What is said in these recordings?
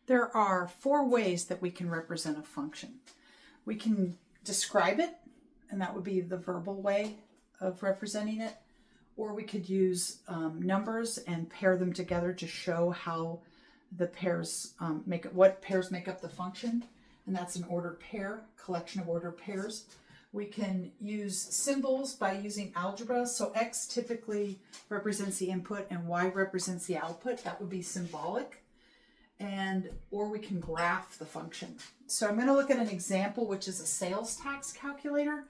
There are four ways that we can represent a function. We can describe it, and that would be the verbal way of representing it. Or we could use numbers and pair them together to show how the pairs what pairs make up the function. And that's an ordered pair, collection of ordered pairs. We can use symbols by using algebra. So X typically represents the input and Y represents the output. That would be symbolic. Or we can graph the function. So I'm going to look at an example, which is a sales tax calculator,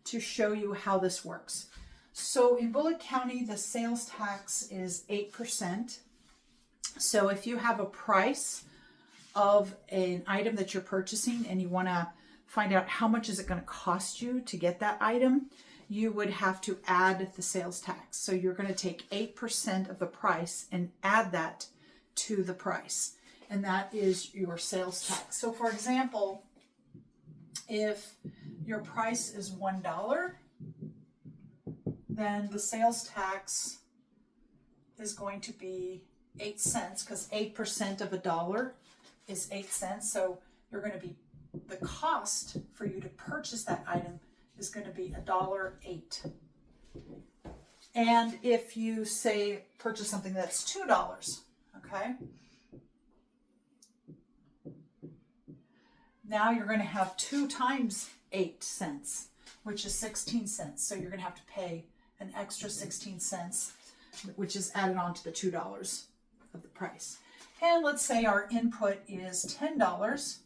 to show you how this works. So in Bullitt County, the sales tax is 8%. So if you have a price of an item that you're purchasing and you want to find out how much is it going to cost you to get that item, you would have to add the sales tax. So you're going to take 8% of the price and add that to the price. And that is your sales tax. So for example, if your price is $1, then the sales tax is going to be 8 cents, because 8% of $1 is 8 cents. So you're going to be, the cost for you to purchase that item is going to be $1.08. And if you say purchase something that's $2, okay, now you're going to have 2 times 8 cents, which is 16 cents. So you're going to have to pay an extra 16 cents, which is added on to the $2 of the price. And let's say our input is $10,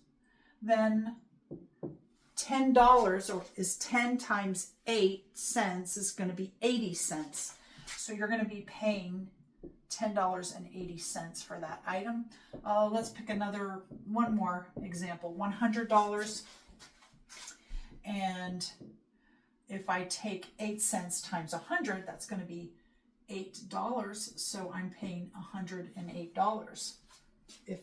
then $10 is 10 times 8 cents is going to be 80 cents. So you're going to be paying $10.80 for that item. Let's pick one more example, $100. And if I take 8 cents times 100, that's going to be $8. So I'm paying $108 if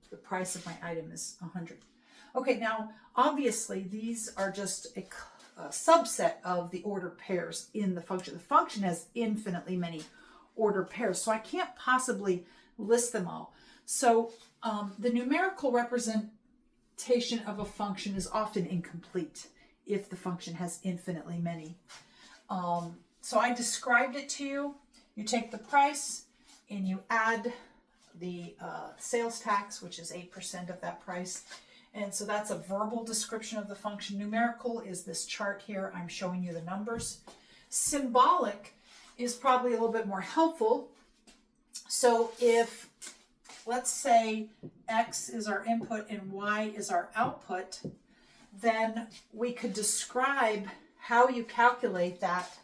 the price of my item is 100. Okay, now obviously these are just a subset of the ordered pairs in the function. The function has infinitely many ordered pairs, so I can't possibly list them all. So the numerical representation of a function is often incomplete if the function has infinitely many. So I described it to you. You take the price and you add the sales tax, which is 8% of that price. And so that's a verbal description of the function. Numerical is this chart here. I'm showing you the numbers. Symbolic is probably a little bit more helpful. So if, let's say, X is our input and Y is our output, then we could describe how you calculate that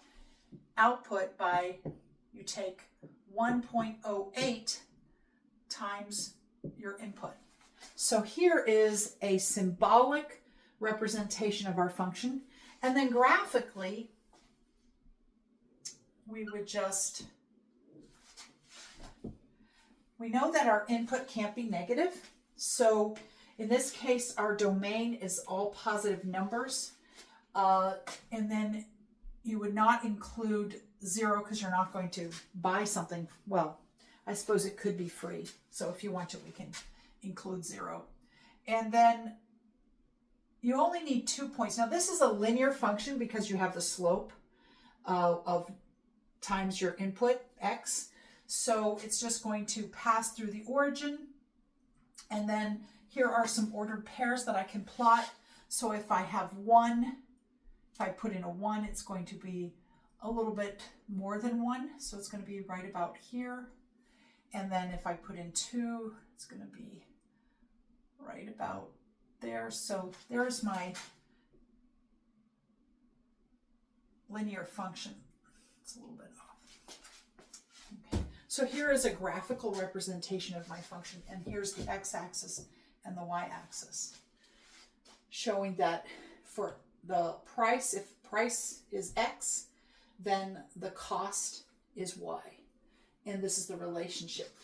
output by, you take 1.08 times your input. So here is a symbolic representation of our function. And then graphically, we know that our input can't be negative. So in this case, our domain is all positive numbers. And then you would not include 0 because you're not going to buy something. Well, I suppose it could be free. So if you want to, we can include 0. And then you only need 2 points. Now this is a linear function because you have the slope of times your input, X. So it's just going to pass through the origin. And then here are some ordered pairs that I can plot. So if I have 1, if I put in a 1, it's going to be a little bit more than 1. So it's going to be right about here. And then if I put in 2, it's going to be right about there. So there's my linear function. It's a little bit off. Okay. So here is a graphical representation of my function, and here's the x-axis and the y-axis, showing that for the price, if price is X, then the cost is Y. And this is the relationship.